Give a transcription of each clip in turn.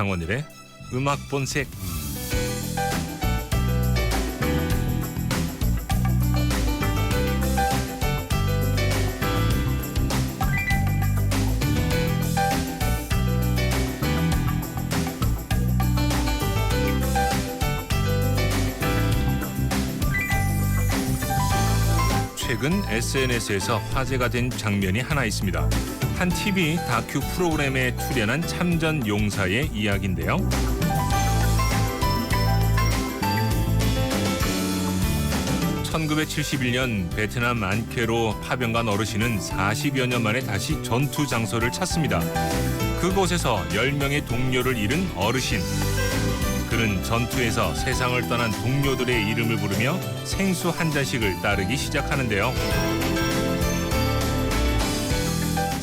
장원일의 음악 본색. 최근 SNS에서 화제가 된 장면이 하나 있습니다. 한 TV 다큐 프로그램에 출연한 참전 용사의 이야기인데요. (1971년) 베트남 안케로 파병간 어르신은 40여 년 만에 다시 전투 장소를 찾습니다. 그곳에서 10명의 동료를 잃은 어르신. 그는 전투에서 세상을 떠난 동료들의 이름을 부르며 생수 한 잔씩을 따르기 시작하는데요.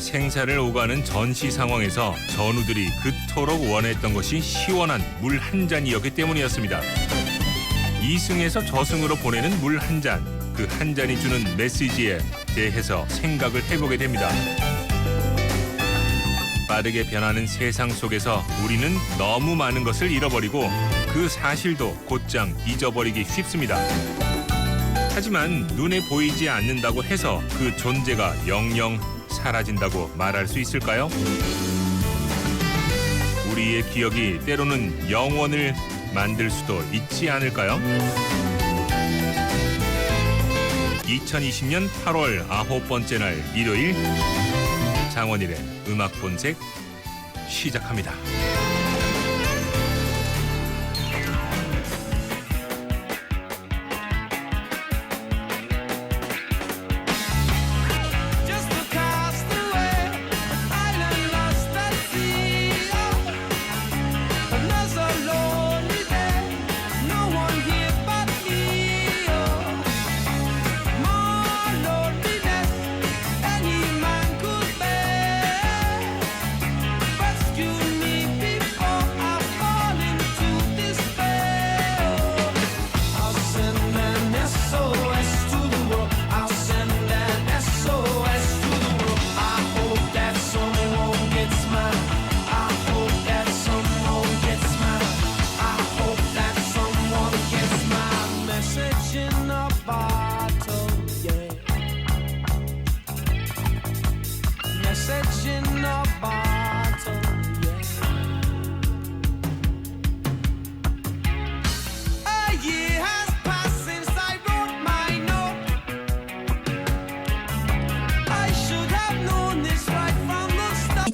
생사를 오가는 전시 상황에서 전우들이 그토록 원했던 것이 시원한 물 한 잔이었기 때문이었습니다. 이승에서 저승으로 보내는 물 한 잔, 그 한 잔이 주는 메시지에 대해서 생각을 해보게 됩니다. 빠르게 변하는 세상 속에서 우리는 너무 많은 것을 잃어버리고 그 사실도 곧장 잊어버리기 쉽습니다. 하지만 눈에 보이지 않는다고 해서 그 존재가 영영 사라진다고 말할 수 있을까요? 우리의 기억이 때로는 영원을 만들 수도 있지 않을까요? 2020년 8월 9번째 날 일요일, 장원일의 음악 본색 시작합니다.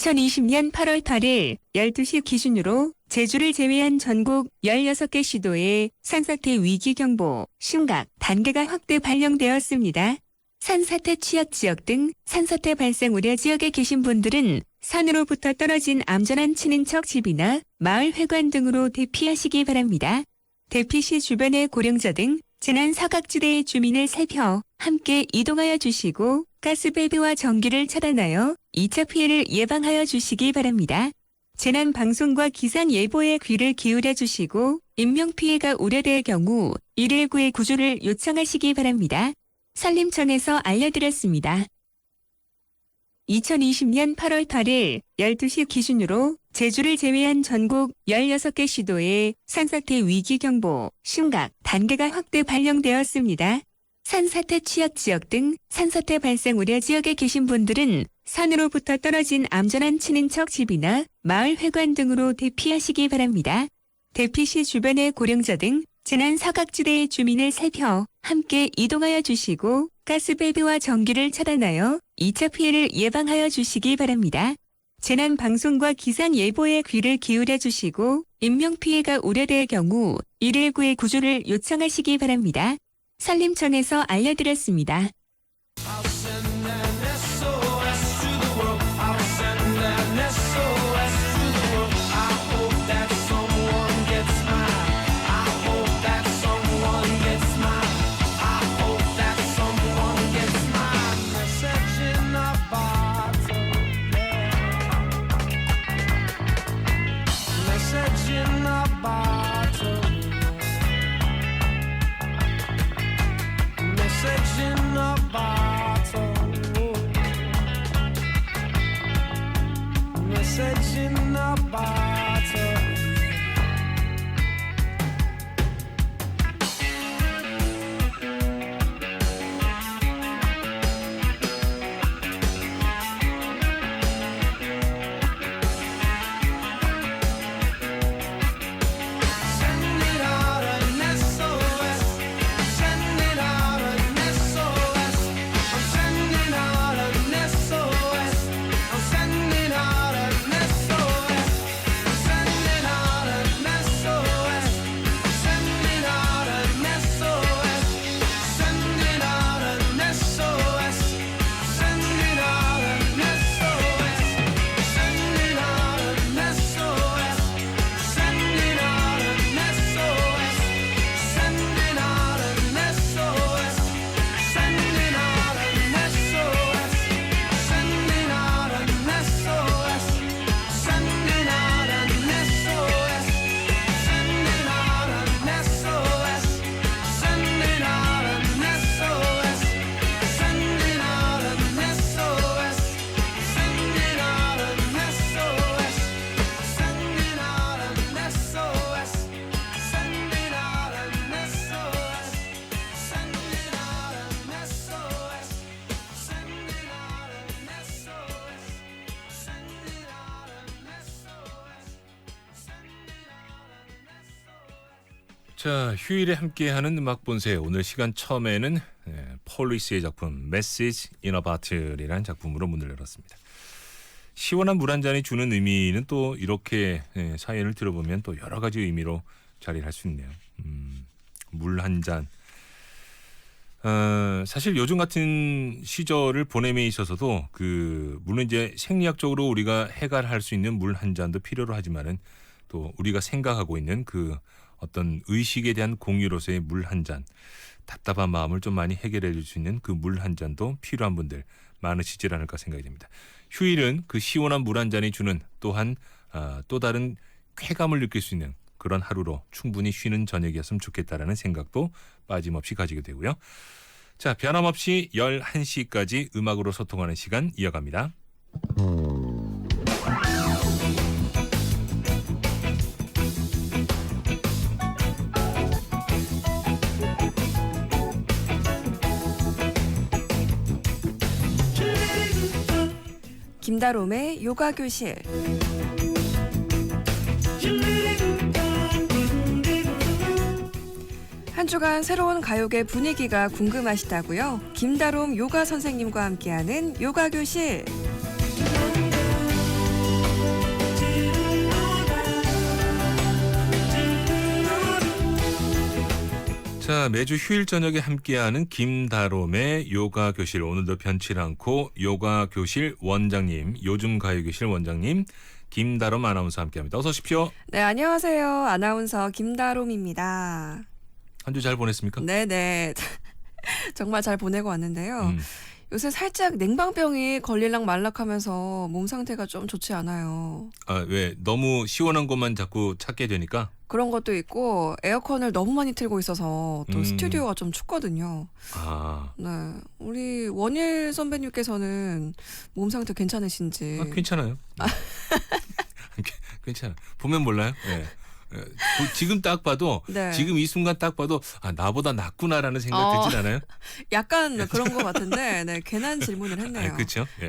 (2020년 8월 8일) 12시 기준으로 제주를 제외한 전국 16개 시도에 산사태 위기경보, 심각, 단계가 확대 발령되었습니다. 산사태 취약 지역 등 산사태 발생 우려 지역에 계신 분들은 산으로부터 떨어진 안전한 친인척 집이나 마을 회관 등으로 대피하시기 바랍니다. 대피 시 주변의 고령자 등 재난 사각지대의 주민을 살펴 함께 이동하여 주시고 가스밸브와 전기를 차단하여 2차 피해를 예방하여 주시기 바랍니다. 재난 방송과 기상 예보에 귀를 기울여 주시고 인명피해가 우려될 경우 119에 구조를 요청하시기 바랍니다. 산림청에서 알려드렸습니다. 2020년 8월 8일 12시 기준으로 제주를 제외한 전국 16개 시도에 산사태 위기경보, 심각, 단계가 확대 발령되었습니다. 산사태 취약 지역 등 산사태 발생 우려 지역에 계신 분들은 산으로부터 떨어진 안전한 친인척 집이나 마을 회관 등으로 대피하시기 바랍니다. 대피 시 주변의 고령자 등 재난 사각지대의 주민을 살펴 함께 이동하여 주시고 가스밸브와 전기를 차단하여 2차 피해를 예방하여 주시기 바랍니다. 재난 방송과 기상 예보에 귀를 기울여 주시고 인명피해가 우려될 경우 119에 구조를 요청하시기 바랍니다. 산림청에서 알려드렸습니다. Message in a bottle. 자, 휴일에 함께하는 음악 본색. 오늘 시간 처음에는 폴리스의 작품 Message in a Bottle이라는 작품으로 문을 열었습니다. 시원한 물 한 잔이 주는 의미는 또 이렇게 사연을 들어보면 또 여러 가지 의미로 자리를 할 수 있네요. 물 한 잔. 사실 요즘 같은 시절을 보냄에 있어서도 물론 이제 생리학적으로 우리가 해결할 수 있는 물 한 잔도 필요로 하지만은 또 우리가 생각하고 있는 어떤 의식에 대한 공유로서의 물 한 잔, 답답한 마음을 좀 많이 해결해 줄 수 있는 그 물 한 잔도 필요한 분들 많으시지 않을까 생각이 됩니다. 휴일은 그 시원한 물 한 잔이 주는 또한 또 다른 쾌감을 느낄 수 있는 그런 하루로 충분히 쉬는 저녁이었으면 좋겠다라는 생각도 빠짐없이 가지게 되고요. 자, 변함없이 11시까지 음악으로 소통하는 시간 이어갑니다. 김다롬의 요가 교실. 한 주간 새로운 가요계 분위기가 궁금하시다고요? 김다롬 요가 선생님과 함께하는 요가 교실. 자, 매주 휴일 저녁에 함께하는 김다롬의 요가 교실. 오늘도 변치 않고 요가 교실 원장님, 요즘 가요교실 원장님 김다롬 아나운서 함께합니다. 어서 오십시오. 네, 안녕하세요. 아나운서 김다롬입니다. 한 주 잘 보냈습니까? 네네. 정말 잘 보내고 왔는데요. 요새 살짝 냉방병이 걸릴락 말락하면서 몸 상태가 좀 좋지 않아요. 왜? 너무 시원한 것만 자꾸 찾게 되니까? 그런 것도 있고 에어컨을 너무 많이 틀고 있어서 또 스튜디오가 좀 춥거든요. 네, 우리 원일 선배님께서는 몸 상태 괜찮으신지? 괜찮아요. 괜찮아. 보면 몰라요. 네. 지금 딱 봐도 네. 지금 이 순간 딱 봐도 나보다 낫구나라는 생각 들진 않아요? 약간 그런 것 같은데 네, 괜한 질문을 했네요. 그렇죠. 예.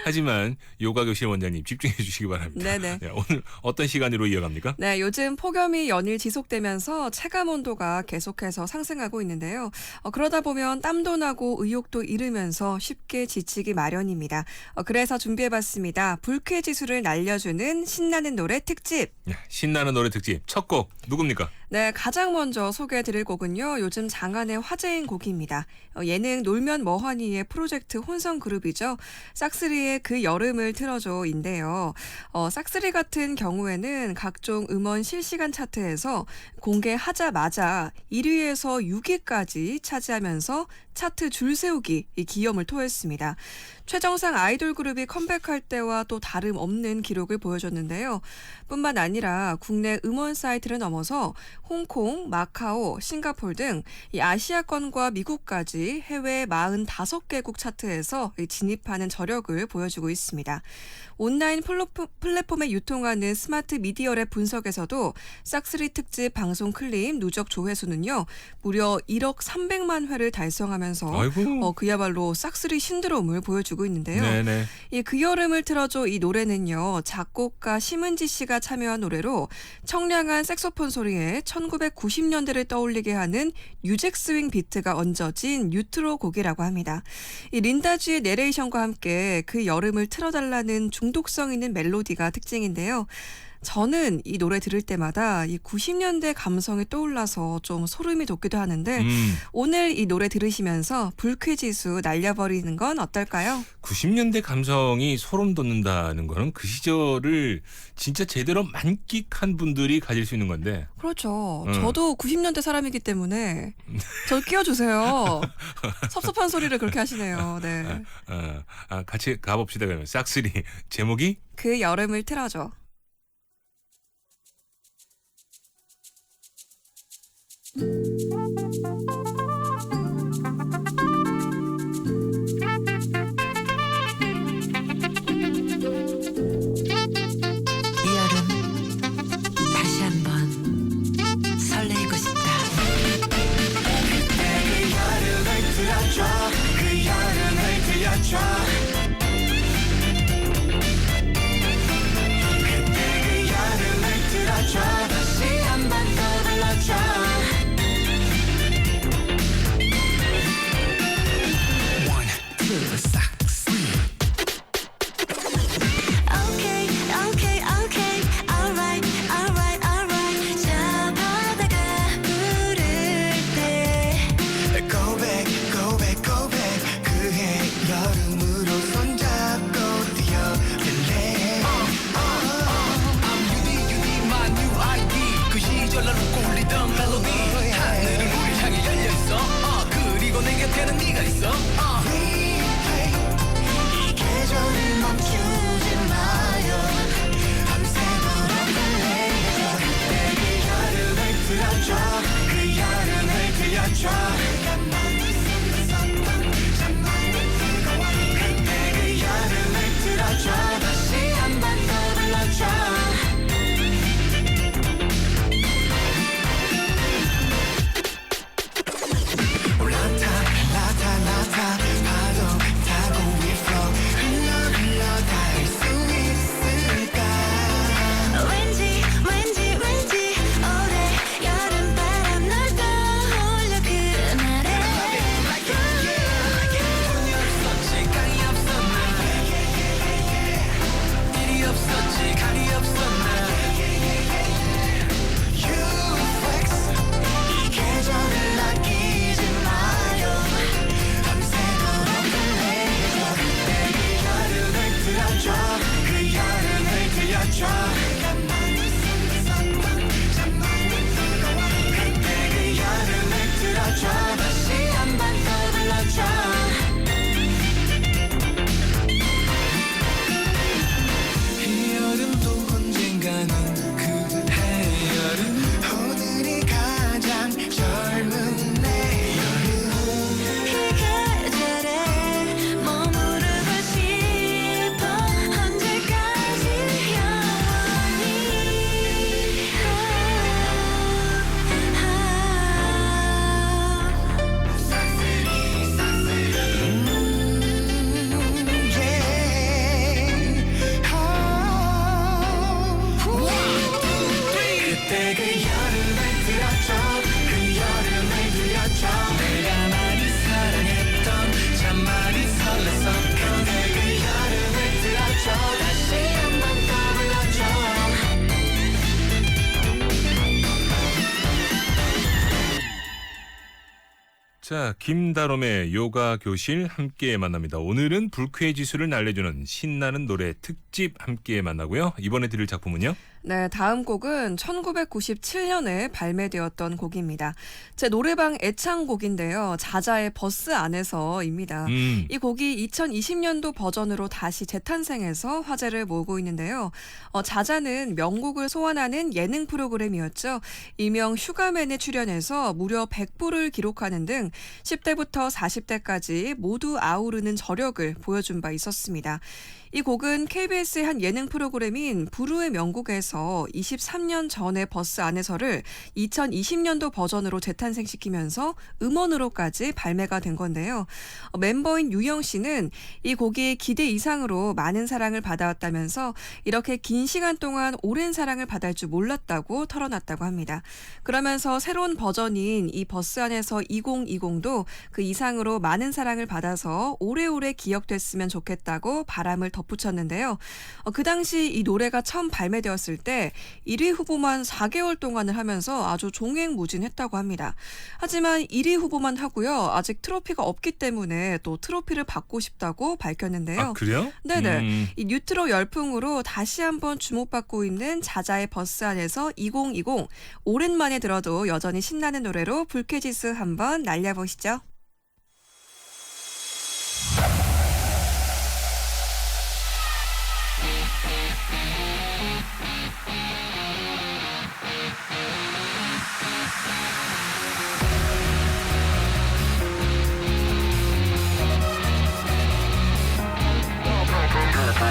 하지만 요가 교실 원장님 집중해 주시기 바랍니다. 네네. 네, 오늘 어떤 시간으로 이어갑니까? 네, 요즘 폭염이 연일 지속되면서 체감 온도가 계속해서 상승하고 있는데요. 그러다 보면 땀도 나고 의욕도 잃으면서 쉽게 지치기 마련입니다. 그래서 준비해봤습니다. 불쾌지수를 날려주는 신나는 노래 특집. 신나는 노래 특집 첫 곡 누굽니까? 네, 가장 먼저 소개해드릴 곡은요. 요즘 장안의 화제인 곡입니다. 예능 놀면 뭐하니의 프로젝트 혼성 그룹이죠. 싹쓰리의 그 여름을 틀어줘인데요. 싹쓰리 같은 경우에는 각종 음원 실시간 차트에서 공개하자마자 1위에서 6위까지 차지하면서 차트 줄 세우기 이 기염을 토했습니다. 최정상 아이돌 그룹이 컴백할 때와 또 다름없는 기록을 보여줬는데요. 뿐만 아니라 국내 음원 사이트를 넘어서 홍콩, 마카오, 싱가포르 등 이 아시아권과 미국까지 해외 45개국 차트에서 진입하는 저력을 보여주고 있습니다. 온라인 플랫폼에 유통하는 스마트 미디어랩 분석에서도 싹쓰리 특집 방송 클립 누적 조회수는요. 무려 1억 300만 회를 달성하면서 그야말로 싹쓰리 신드롬을 보여주고 있는데요. 네네. 이 그 여름을 틀어줘 이 노래는요. 작곡가 심은지 씨가 참여한 노래로 청량한 색소폰 소리에 1990년대를 떠올리게 하는 유잭 스윙 비트가 얹어진 뉴트로 곡이라고 합니다. 이 린다주의 내레이션과 함께 그 여름을 틀어달라는 중독성 있는 멜로디가 특징인데요. 저는 이 노래 들을 때마다 이 90년대 감성이 떠올라서 좀 소름이 돋기도 하는데 오늘 이 노래 들으시면서 불쾌지수 날려버리는 건 어떨까요? 90년대 감성이 소름 돋는다는 거는 그 시절을 진짜 제대로 만끽한 분들이 가질 수 있는 건데. 그렇죠. 저도 90년대 사람이기 때문에 저 끼워주세요. 섭섭한 소리를 그렇게 하시네요. 네. 같이 가봅시다. 그러면 싹쓰리 제목이 그 여름을 틀어줘. 다시 한번 설레이고 싶다. 그때 그 여름을 들어줘. 그 여름을 들려줘. 그때 그 여름을 들어줘. 다시 한번 떠올려줘. 자, 김다롬의 요가 교실 함께 만납니다. 오늘은 불쾌 지수를 날려주는 신나는 노래 특집 함께 만나고요. 이번에 들을 작품은요? 네, 다음 곡은 1997년에 발매되었던 곡입니다. 제 노래방 애창곡인데요. 자자의 버스 안에서입니다. 이 곡이 2020년도 버전으로 다시 재탄생해서 화제를 모으고 있는데요. 자자는 명곡을 소환하는 예능 프로그램이었죠. 일명 슈가맨에 출연해서 무려 100부를 기록하는 등 10대부터 40대까지 모두 아우르는 저력을 보여준 바 있었습니다. 이 곡은 KBS의 한 예능 프로그램인 부르의 명곡에서 23년 전의 버스 안에서를 2020년도 버전으로 재탄생시키면서 음원으로까지 발매가 된 건데요. 멤버인 유영 씨는 이 곡이 기대 이상으로 많은 사랑을 받아왔다면서 이렇게 긴 시간 동안 오랜 사랑을 받을 줄 몰랐다고 털어놨다고 합니다. 그러면서 새로운 버전인 이 버스 안에서 2020도 그 이상으로 많은 사랑을 받아서 오래오래 기억됐으면 좋겠다고 바람을 덧붙였는데요. 그 당시 이 노래가 처음 발매되었을 때 1위 후보만 4개월 동안을 하면서 아주 종횡무진했다고 합니다. 하지만 1위 후보만 하고요. 아직 트로피가 없기 때문에 또 트로피를 받고 싶다고 밝혔는데요. 아, 그래요? 네네. 이 뉴트로 열풍으로 다시 한번 주목받고 있는 자자의 버스 안에서 2020 오랜만에 들어도 여전히 신나는 노래로 불쾌지수 한번 날려보시죠.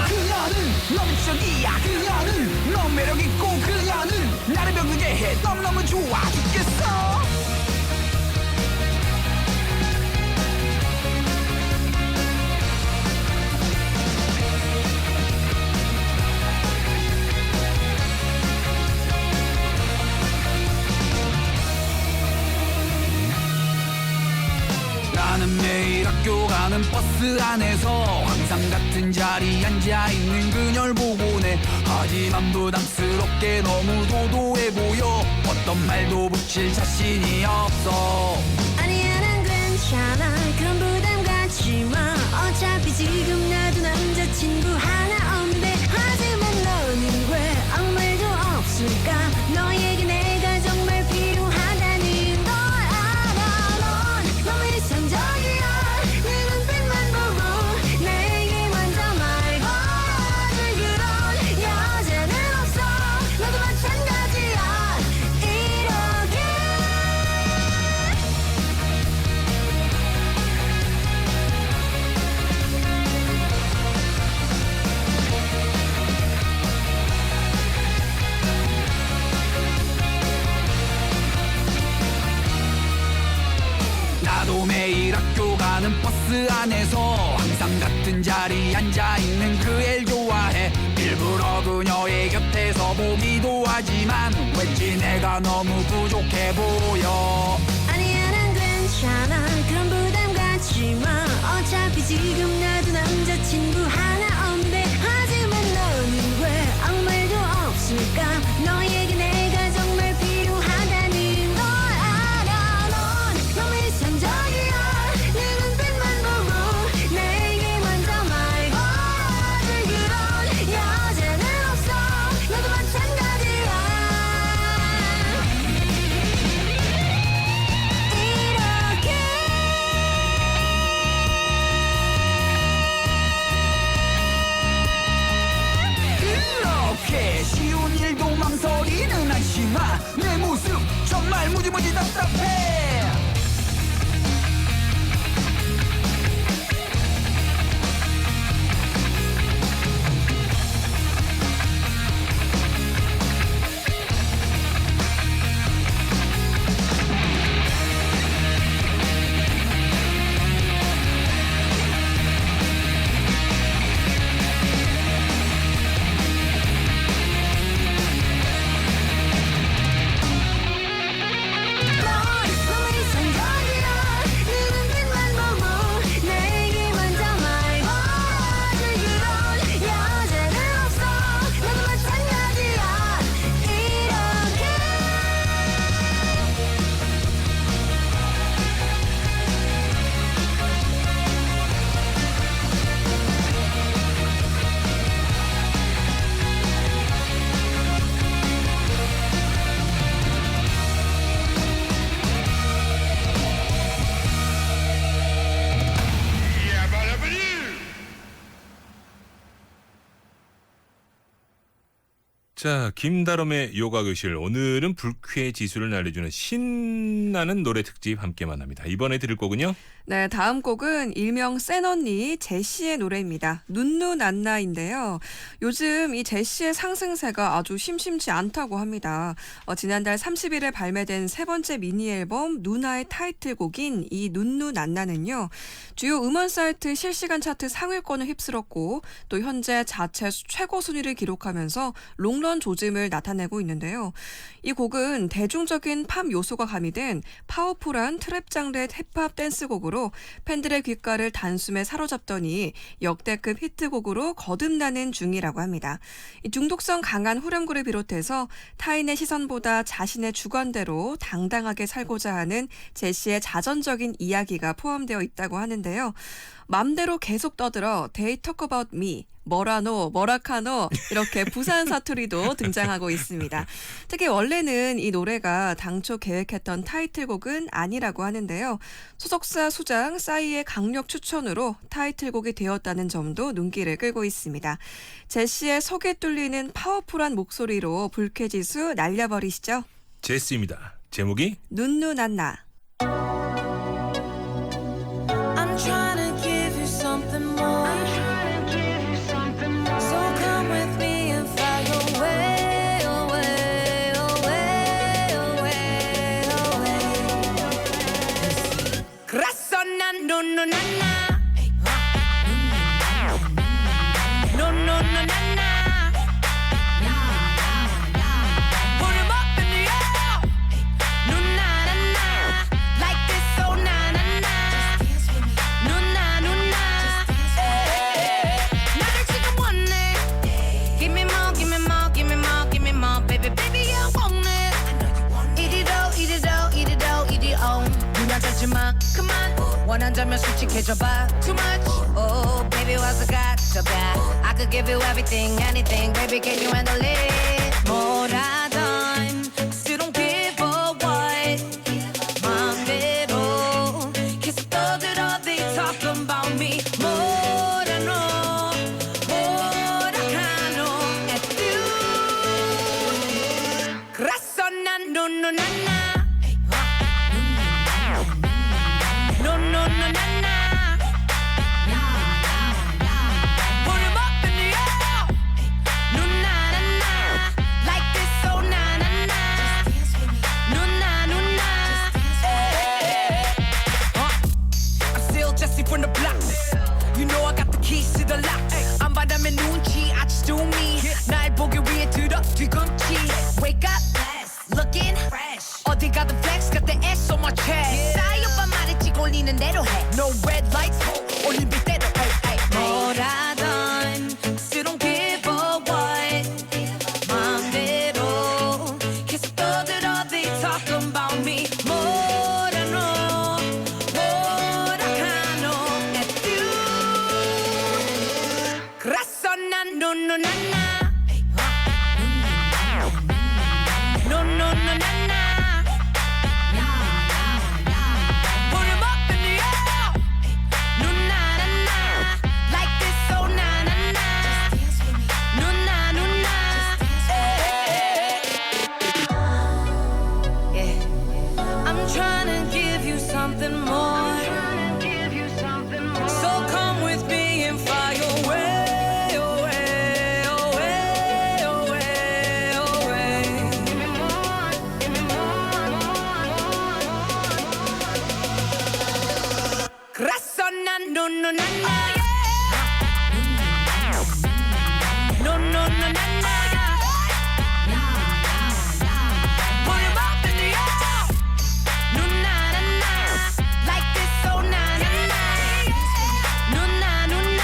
그녀는 너무적이야. 그녀는 너무 매력있고 그녀는 나를 병들게 해. 너무너무 좋아 죽겠어. 나는 매일 학교 가는 버스 안에서 항상 같은 자리에 앉아있는 그녀를 보곤 해. 하지만 부담스럽게 너무 도도해 보여. 어떤 말도 붙일 자신이 없어. 아니야 난 괜찮아 그런 부담 갖지 마. 어차피 지금 나도 남자친구 하나 없는데. 하지만 너는 왜 아무 말도 없을까. 너에게 내가 정말 필요하다는 걸 알아. 넌 너무 이상적이야. 내 눈빛만 보고 나에게 먼저 말 걸어줄 그런 여자는 없어. 너도 마찬가지야. 이렇게 나도 매일 학교 가는 버스 안에서 항상 같은 자리에 앉아있는 그 애를 좋아해. 일부러 그녀의 곁에서 보기도 하지만 왠지 내가 너무 부족해 보여. 아니야 난 괜찮아 그런 부담 갖지 마. 어차피 지금 나도 남자친구 하나 없는데. 하지만 너는 왜 아무 말도 없을까. 너에게 내가 정말 필요하다는 걸 알아. 넌 너무 이상적이야. 내 눈빛만 보고 나에게 먼저 말 걸어줄 그런 여자는 없어. 너도 마찬가지야. 이렇게 자, 김다롬의 요가 교실. 오늘은 불쾌 지수를 날려주는 신나는 노래 특집 함께 만납니다. 이번에 들을 곡은요? 네, 다음 곡은 일명 센 언니 제시의 노래입니다. 눈누난나인데요. 요즘 이 제시의 상승세가 아주 심심치 않다고 합니다. 지난달 30일에 발매된 세 번째 미니 앨범 누나의 타이틀곡인 이 눈누난나는요. 주요 음원 사이트 실시간 차트 상위권을 휩쓸었고 또 현재 자체 최고 순위를 기록하면서 롱런 조짐을 나타내고 있는데요. 이 곡은 대중적인 팝 요소가 가미된 파워풀한 트랩 장르의 힙합 댄스곡으로 팬들의 귓가를 단숨에 사로잡더니 역대급 히트곡으로 거듭나는 중이라고 합니다. 이 중독성 강한 후렴구를 비롯해서 타인의 시선보다 자신의 주관대로 당당하게 살고자 하는 제시의 자전적인 이야기가 포함되어 있다고 하는데요. 맘대로 계속 떠들어 They talk about me. 뭐라노, 뭐라카노 이렇게 부산 사투리도 등장하고 있습니다. 특히 원래는 이 노래가 당초 계획했던 타이틀곡은 아니라고 하는데요. 소속사 수장 싸이의 강력 추천으로 타이틀곡이 되었다는 점도 눈길을 끌고 있습니다. 제시의 속에 뚫리는 파워풀한 목소리로 불쾌지수 날려버리시죠. 제스입니다. 제목이 눈누난나. I'm trying to give you something more. So come with me and fly away, away, away, away, away. 그래서 난 눈누난나. 눈누난나. Put 'em up in the air. 눈나난나. Like this, so na-na-na. 눈나 눈나. 나를 지금 원해. Give me more, give me more, give me more, give me more. Baby, baby, I want it. 이리로, 이리로, 이리로, 이리로. 눈 잡지마, 그만. 원한다면 솔직해져봐. Too much. Oh, baby, what's I got so bad? I could give you everything, anything. Baby, can you handle it? 뭐라던 still don't give a what. 맘대로 계속 떠들어 they talk about me. 뭐라노 뭐라카노 at you. 그래서 난 눈누난나. 눈누난나. Put 'em up in the air. 눈나난나. Like this, so na-na-na. 눈나 눈나. I'm still Jesse from the block. You know I got the keys to the lock. 안 받으면 눈치, I just do me. 날 보기 위해 들어 뒤꿈치. Wake up, looking fresh. 어디 가든 flex, got the ass on my chest. 싸이 오빠 말했지 걸리는 대로 해. No red lights, 올림픽 대로. 뭐라던 still don't give a what. 맘대로 계속 떠들어 they talk about me. 뭐라노 뭐라카노 at you. 그래서 난 눈누난나. 눈누난나. Put 'em up in the air. 눈나난나. Like this, so na-na-na. 눈나 눈나. Yeah. I'm trying to give you something more. So come with me and fly away, away, away, away, away. Give me more, give me more. 그래서 난 눈누난나. 눈누난나. Put 'em up in the air. 눈나난나. Like this, so na-na-na. 눈나 눈나.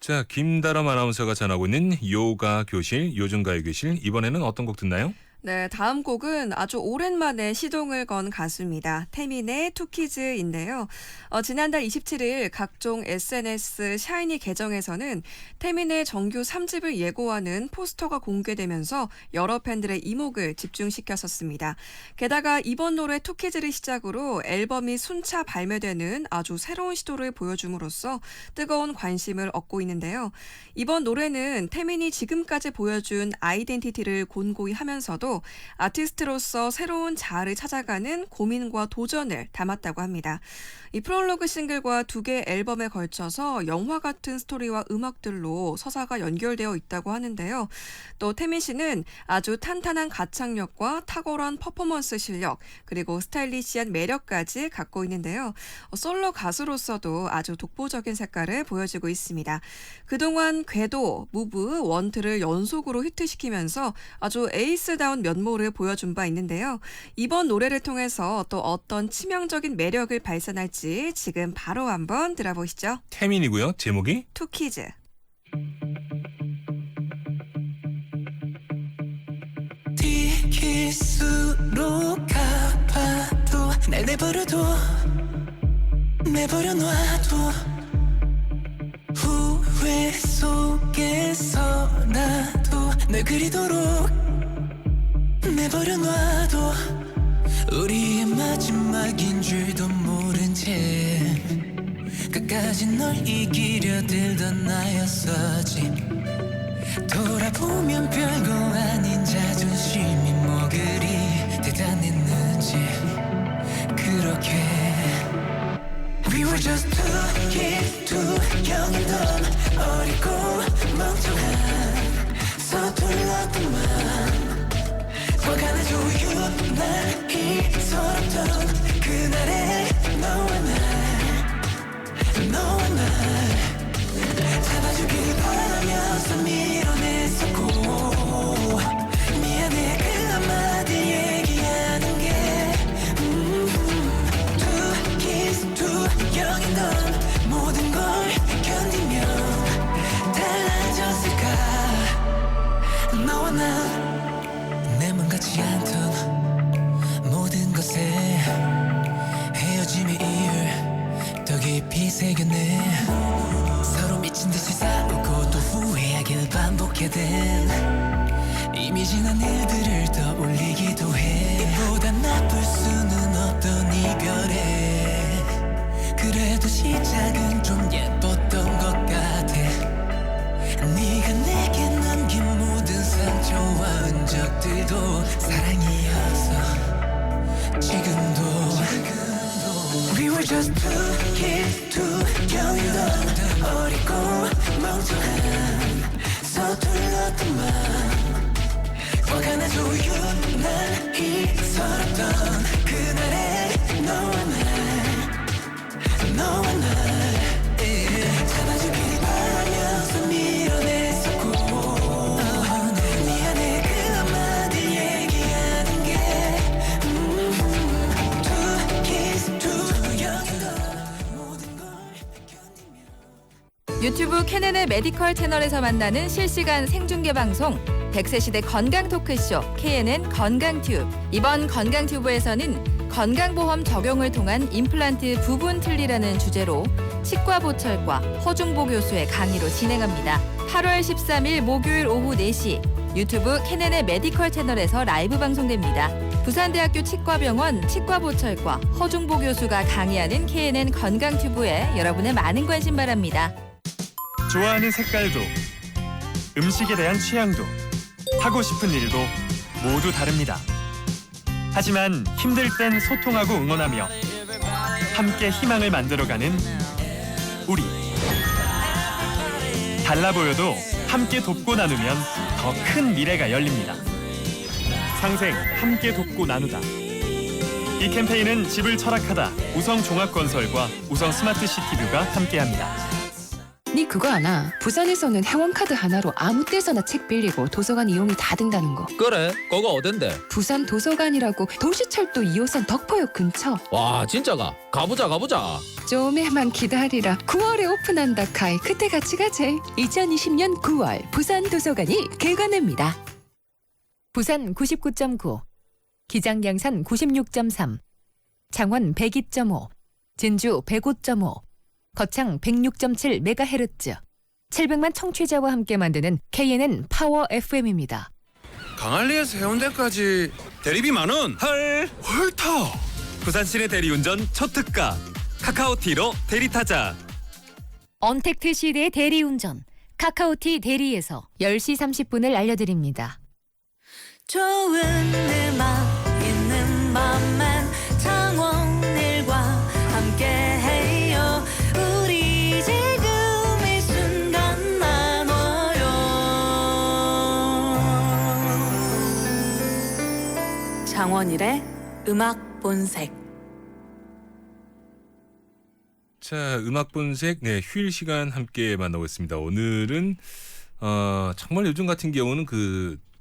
자, 김다롬 아나운서가 전하고 있는 요가 교실, 요즘 가요 교실. 이번에는 어떤 곡 듣나요? 네, 다음 곡은 아주 오랜만에 시동을 건 가수입니다. 태민의 투키즈인데요. 지난달 27일 각종 SNS 샤이니 계정에서는 태민의 정규 3집을 예고하는 포스터가 공개되면서 여러 팬들의 이목을 집중시켰었습니다. 게다가 이번 노래 투키즈를 시작으로 앨범이 순차 발매되는 아주 새로운 시도를 보여줌으로써 뜨거운 관심을 얻고 있는데요. 이번 노래는 태민이 지금까지 보여준 아이덴티티를 곤고히 하면서도 아티스트로서 새로운 자아를 찾아가는 고민과 도전을 담았다고 합니다. 이 프롤로그 싱글과 2개 앨범에 걸쳐서 영화 같은 스토리와 음악들로 서사가 연결되어 있다고 하는데요. 또 태민 씨는 아주 탄탄한 가창력과 탁월한 퍼포먼스 실력, 그리고 스타일리시한 매력까지 갖고 있는데요. 솔로 가수로서도 아주 독보적인 색깔을 보여주고 있습니다. 그동안 궤도, 무브, 원트를 연속으로 히트시키면서 아주 에이스다운 면모를 보여준 바 있는데요. 이번 노래를 통해서 또 어떤 치명적인 매력을 발산할지 지금 바로 한번 들어보시죠. 태민이고요. 제목이 투키즈. 티키스로 가봐도 날 내버려 놔도 후회 속에서라도 널 그리도록 내버려 놔도 우리의 마지막인 줄도 모른 채 끝까지 널 이기려 들던 나였었지. 돌아보면 별거 아닌 자존심이 뭐 그리 대단했는지. 그렇게 We were just two kids, too young and dumb. 어리고 멍청한 서툴렀던 맘 화가 나 조유 날이 서럽던 그날의 너와 날 잡아주길 바라면서 밀어냈었고 미안해 그 한마디 얘기하는 게 Two kids, too young and dumb. 모든 걸 견디며 달라졌을까. 너와 나 내 맘 같지 않던 모든 것에 헤어짐의 이유를 더 깊이 새겼네. 서로 미친 듯이 싸우고 또 후회하길 반복해댄 이미 지난 일들을 떠올리기도 해. 이보다 나쁠 수는 없던 이별에 그래도 시작은 좀 예뻤던 것 같아. 네가 내게 남긴 모든 상처와 흔적들도 사랑이어서 지금도 We were just two kids, too young and dumb. 어리고 멍청한 서툴렀던 맘 화가 나 조유 날이 서럽던 그날의 너와 날 잡아주길 바라면서 밀어냈었고 미안해 그 한마디 얘기하는 게 Two kids, too young and dumb. 모든 걸 견디며 유튜브 캐넨의 메디컬 채널에서 만나는 실시간 생중계 방송 100세 시대 건강 토크쇼 KNN 건강튜브. 이번 건강튜브에서는 건강보험 적용을 통한 임플란트 부분 틀리라는 주제로 치과보철과 허중보 교수의 강의로 진행합니다. 8월 13일 목요일 오후 4시 유튜브 캐넨의 메디컬 채널에서 라이브 방송됩니다. 부산대학교 치과병원 치과보철과 허중보 교수가 강의하는 KNN 건강튜브에 여러분의 많은 관심 바랍니다. 좋아하는 색깔도 음식에 대한 취향도 하고 싶은 일도 모두 다릅니다. 하지만 힘들 땐 소통하고 응원하며 함께 희망을 만들어가는 우리. 달라 보여도 함께 돕고 나누면 더 큰 미래가 열립니다. 상생 함께 돕고 나누다. 이 캠페인은 집을 철학하다 우성종합건설과 우성스마트시티뷰가 함께합니다. 니 그거 아나? 부산에서는 회원카드 하나로 아무 때서나 책 빌리고 도서관 이용이 다 된다는 거. 그래? 거기 어딘데? 부산 도서관이라고 도시철도 2호선 덕포역 근처. 와 진짜가? 가보자. 좀에만 기다리라. 9월에 오픈한다 카이. 그때 같이 가재. 2020년 9월 부산 도서관이 개관합니다. 부산 99.9, 기장양산 96.3, 창원 102.5, 진주 105.5, 거창 106.7MHz, 700만 청취자와 함께 만드는 KNN 파워 FM입니다. 강한리에서 해운대까지 대리비 10,000원. 헐 헐타. 부산 시내 대리운전 초특가 카카오티로 대리 타자. 언택트 시대의 대리운전 카카오티 대리에서 10시 30분을 알려드립니다. 좋은 음악 있는 밤엔 창원일과 함께해요. 우리 지금 이 순간 나눠요. 창원일의 음악 본색. 자, 음악 본색 휴일 시간 함께 만나고 있습니다. 오늘은 정말 요즘 같은 경우는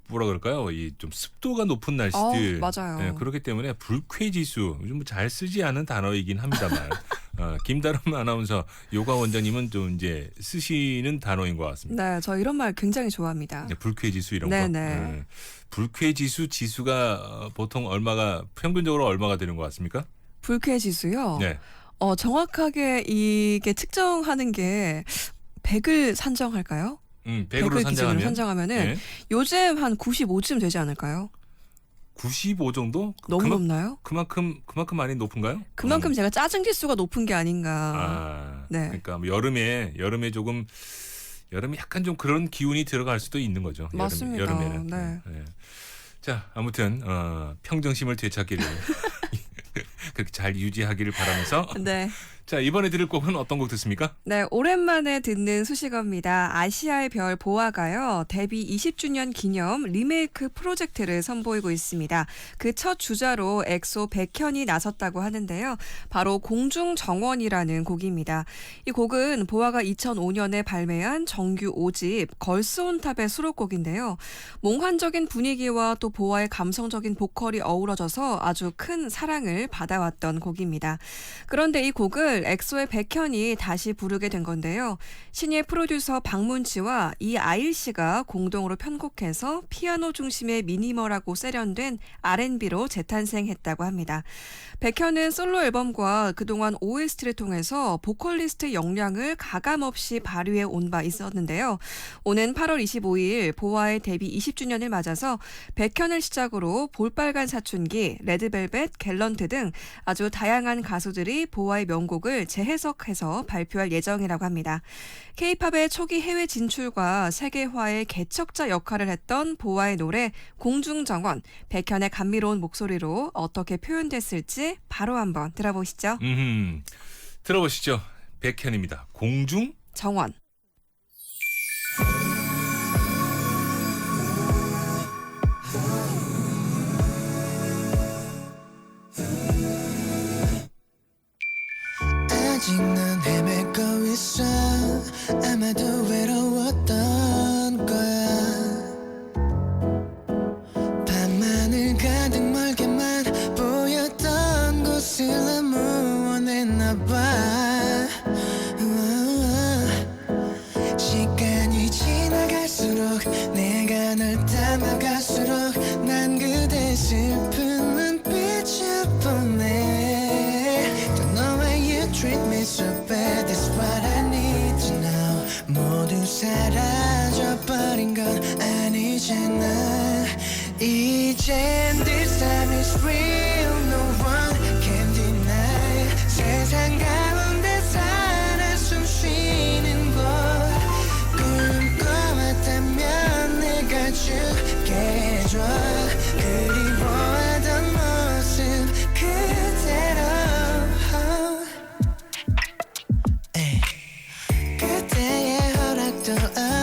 뭐라 그럴까요? 이 좀 습도가 높은 날씨들. 맞아요. 그렇기 때문에 불쾌지수 요즘 뭐 잘 쓰지 않은 단어이긴 합니다만 김다름 아나운서 요가 원장님은 좀 이제 쓰시는 단어인 것 같습니다. 네, 저 이런 말 굉장히 좋아합니다. 불쾌지수 이런 네네. 거. 불쾌지수 지수가 보통 평균적으로 얼마가 되는 것 같습니까? 불쾌지수요? 네. 정확하게 이게 측정하는 게 100을 산정할까요? 100으로 기준으로 산정하면은 네. 요즘 한 95쯤 되지 않을까요? 95 정도? 너무 높나요? 그만큼 많이 높은가요? 그만큼 제가 짜증 지수가 높은 게 아닌가. 네. 그러니까 뭐 여름에 조금 여름에 약간 좀 그런 기운이 들어갈 수도 있는 거죠. 맞습니다. 여름에는. 네. 자, 아무튼 평정심을 되찾기를 그렇게 잘 유지하기를 바라면서. 네. 자, 이번에 들을 곡은 어떤 곡 듣습니까? 네, 오랜만에 듣는 수식어입니다. 아시아의 별 보아가요. 데뷔 20주년 기념 리메이크 프로젝트를 선보이고 있습니다. 그 첫 주자로 엑소 백현이 나섰다고 하는데요. 바로 공중정원이라는 곡입니다. 이 곡은 보아가 2005년에 발매한 정규 5집 걸스온탑의 수록곡인데요. 몽환적인 분위기와 또 보아의 감성적인 보컬이 어우러져서 아주 큰 사랑을 받아왔던 곡입니다. 그런데 이 곡을 엑소의 백현이 다시 부르게 된 건데요. 신예 프로듀서 박문치와 이아일 씨가 공동으로 편곡해서 피아노 중심의 미니멀하고 세련된 R&B로 재탄생했다고 합니다. 백현은 솔로 앨범과 그동안 OST를 통해서 보컬리스트 역량을 가감없이 발휘해 온 바 있었는데요. 오는 8월 25일 보아의 데뷔 20주년을 맞아서 백현을 시작으로 볼빨간 사춘기, 레드벨벳, 갤런트 등 아주 다양한 가수들이 보아의 명곡을 재해석해서 발표할 예정이라고 합니다. K-팝의 초기 해외 진출과 세계화의 개척자 역할을 했던 보아의 노래 공중정원, 백현의 감미로운 목소리로 어떻게 표현됐을지 바로 한번 들어보시죠. 들어보시죠. 백현입니다. 공중 정원. 아직 난 헤매고 있어. 아마도 외로웠던 거야. 밤하늘 가득 멀게만 보였던 곳을 너무 원했나 봐. 시간이 지나갈수록 내가 널 닮아갈수록 난 그대 슬픈 눈빛을 보내. Don't know why you treat me so bad. That's what I need to know. 모두 사라져버린 건 아니잖아. 이젠 this time is real. No one can deny. 세상 가운데 살아 숨 쉬는 곳 꿈꿔왔다면 내가 줄게 해줘. 그리워하던 모습 그대로. 그때의 허락도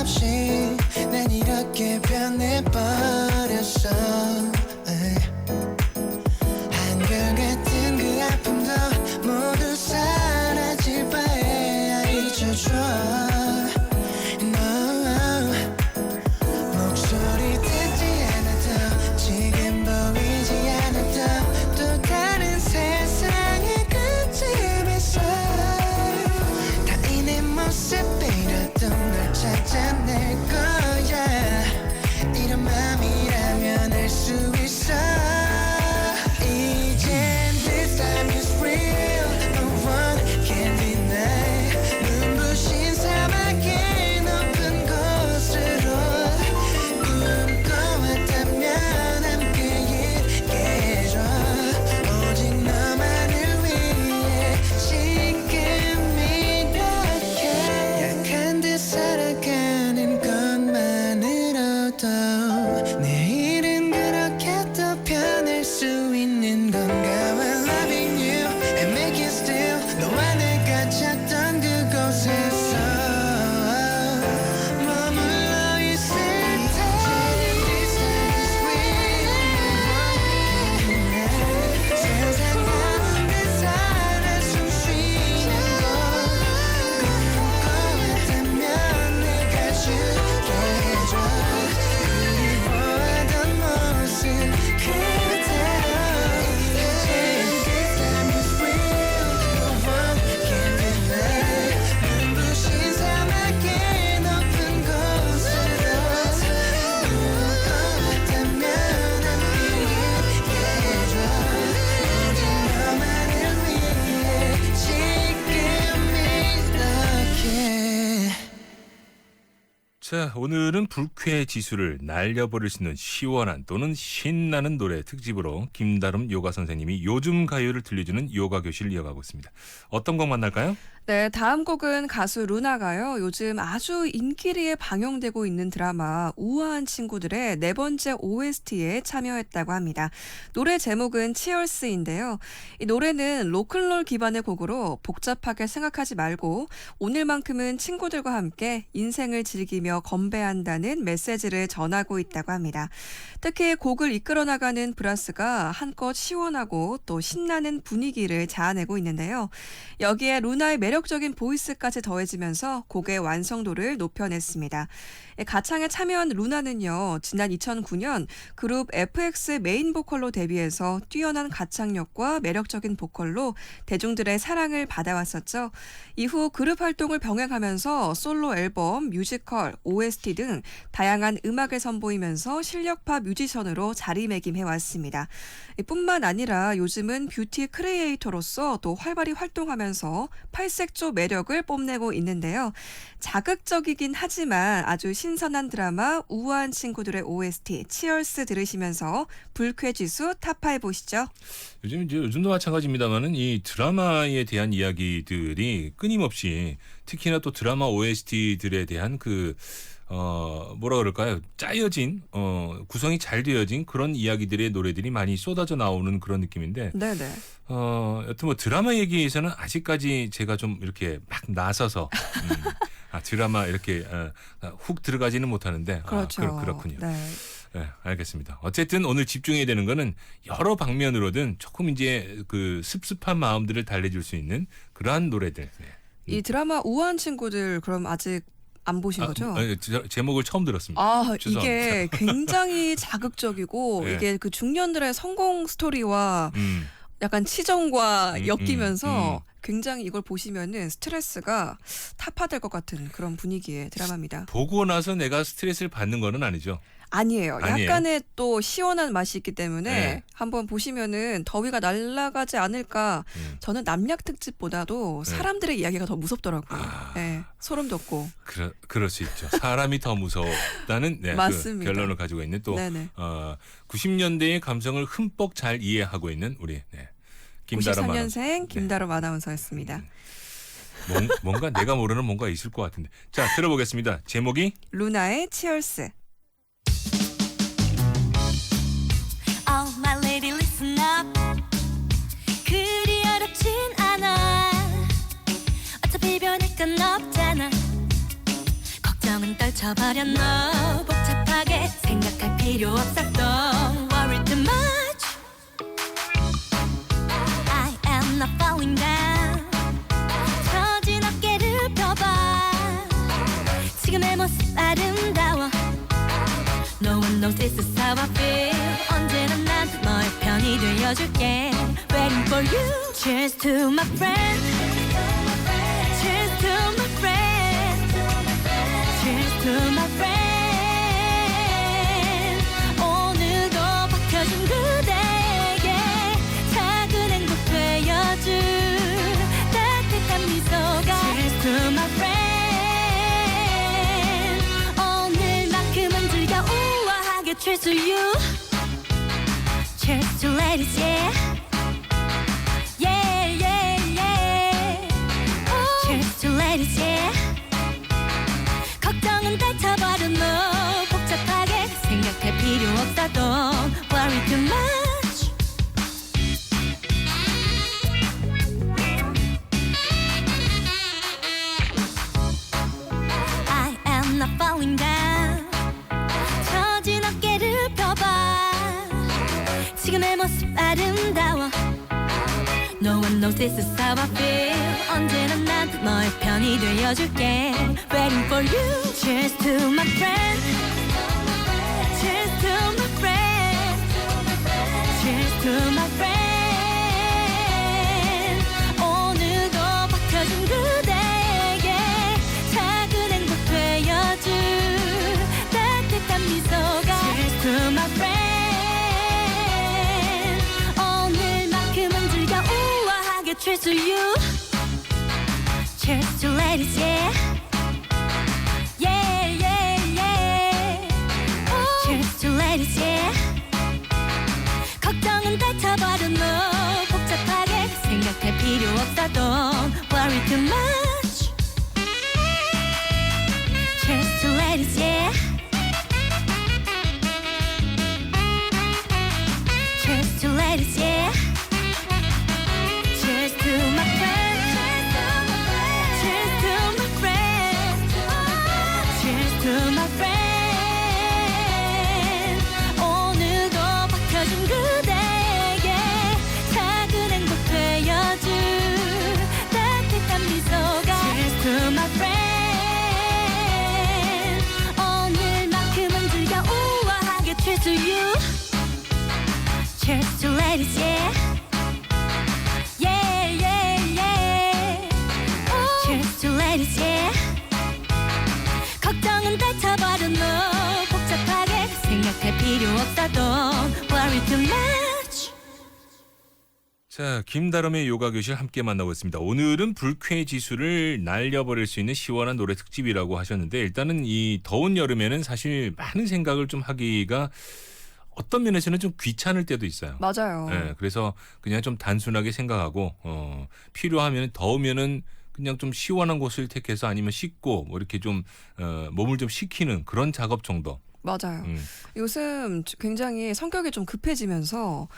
없이 난 이렇게 변해버렸어. 자, 오늘은 불쾌 지수를 날려버릴 수 있는 시원한 또는 신나는 노래 특집으로 김다름 요가 선생님이 요즘 가요를 들려주는 요가 교실을 이어가고 있습니다. 어떤 곡 만날까요? 네, 다음 곡은 가수 루나가요. 요즘 아주 인기리에 방영되고 있는 드라마 우아한 친구들의 4번째 OST에 참여했다고 합니다. 노래 제목은 치얼스인데요. 이 노래는 로큰롤 기반의 곡으로 복잡하게 생각하지 말고 오늘만큼은 친구들과 함께 인생을 즐기며 건배한다는 메시지를 전하고 있다고 합니다. 특히 곡을 이끌어 나가는 브라스가 한껏 시원하고 또 신나는 분위기를 자아내고 있는데요. 여기에 루나의 매력적인 보이스까지 더해지면서 곡의 완성도를 높여냈습니다. 가창에 참여한 루나는요, 지난 2009년 그룹 FX 메인 보컬로 데뷔해서 뛰어난 가창력과 매력적인 보컬로 대중들의 사랑을 받아왔었죠. 이후 그룹 활동을 병행하면서 솔로 앨범, 뮤지컬, OST 등 다양한 음악을 선보이면서 실력파 뮤지션으로 자리매김해왔습니다. 뿐만 아니라 요즘은 뷰티 크리에이터로서 또 활발히 활동하면서 팔색조 매력을 뽐내고 있는데요. 자극적이긴 하지만 아주 신선한 드라마 우아한 친구들의 OST 치얼스 들으시면서 불쾌지수 탑5 보시죠. 요즘도 마찬가지입니다만은 이 드라마에 대한 이야기들이 끊임없이 특히나 또 드라마 OST들에 대한 뭐라 그럴까요? 짜여진 구성이 잘 되어진 그런 이야기들의 노래들이 많이 쏟아져 나오는 그런 느낌인데. 네네. 여튼 뭐 드라마 얘기에서는 아직까지 제가 좀 이렇게 막 나서서 드라마 이렇게 훅 들어가지는 못하는데. 그렇죠. 그렇군요. 네. 네, 알겠습니다. 어쨌든 오늘 집중해야 되는 거는 여러 방면으로든 조금 이제 그 습습한 마음들을 달래줄 수 있는 그러한 노래들. 네. 이 드라마 우아한 친구들 그럼 아직 안 보신 거죠? 제목을 처음 들었습니다. 죄송합니다. 이게 굉장히 자극적이고 네. 이게 그 중년들의 성공 스토리와 약간 치정과 엮이면서 굉장히 이걸 보시면은 스트레스가 타파될 것 같은 그런 분위기의 드라마입니다. 보고 나서 내가 스트레스를 받는 거는 아니죠? 아니에요. 약간의 또 시원한 맛이 있기 때문에 네. 한번 보시면은 더위가 날아가지 않을까. 저는 남약 특집보다도 사람들의 이야기가 더 무섭더라고요. 네, 소름 돋고. 그럴 수 있죠. 사람이 더 무서웠다는 그 맞습니다. 결론을 가지고 있는 또 네네. 90년대의 감성을 흠뻑 잘 이해하고 있는 우리 김다름 93년생 김다름 아나운서였습니다. 뭔가 내가 모르는 뭔가 있을 것 같은데. 자, 들어보겠습니다. 제목이 루나의 치얼스. Oh my lady listen up 그리 어렵진 않아 어차피 변할 건 없잖아 걱정은 떨쳐버려 너 복잡하게 생각할 필요 없어 Don't worry too much I am not falling down 처진 어깨를 펴봐 지금의 모습 아름다워 No one knows this is how I feel 언제나 난 너의 편이 되어줄게 Waiting for you Cheers to my friend Cheers to my friend Cheers to my friend 오늘도 박혀진 그대에게 작은 행복 되어줄 따뜻한 미소가 Cheers to my friend 오늘만큼은 즐겨 우아하게 Cheers to you Cheers to ladies, yeah. Yeah, yeah, yeah. Cheers to ladies, yeah. 걱정은 떨쳐버려 너 복잡하게 생각할 필요 없어 Don't worry too much I am not falling down 처진 어깨를 펴봐 지금의 모습 아름다워 No one knows this is how I feel 언제나 난 너의 편이 되어줄게 Waiting for you Cheers to my friend Cheers to my friend Cheers to my friend 오늘도 박혀진 그대에게 작은 행복 되어줄 따뜻한 미소가 Cheers to my friend Cheers to you Cheers to ladies, yeah. Yeah, yeah, ladies yeah 걱정은 다 쳐버려 no 복잡하게 생각할 필요 없어 don't worry too much Cheers to ladies yeah Cheers to ladies yeah Cheers to my friends Cheers to my friends Cheers to my friends 오늘도 박혀진 그대에게 작은 행복 되어줄 따뜻한 미소가 Cheers to my friends 오늘만큼은 즐겨 우아하게 Cheers to you Cheers to ladies yeah Yeah yeah yeah Cheers to ladies yeah 걱정은 다 쳐버려 no 복잡하게 생각할 필요 없어 don't worry too much 자, 김다름의 요가 교실 함께 만나고 있습니다. 오늘은 불쾌 지수를 날려버릴 수 있는 시원한 노래 특집이라고 하셨는데 일단은 이 더운 여름에는 사실 많은 생각을 좀 하기가 어떤 면에서는 좀 귀찮을 때도 있어요. 맞아요. 네, 그래서 그냥 좀 단순하게 생각하고 필요하면 더우면은 그냥 좀 시원한 곳을 택해서 아니면 씻고 뭐 이렇게 좀 몸을 좀 식히는 그런 작업 정도. 맞아요. 요즘 굉장히 성격이 좀 급해지면서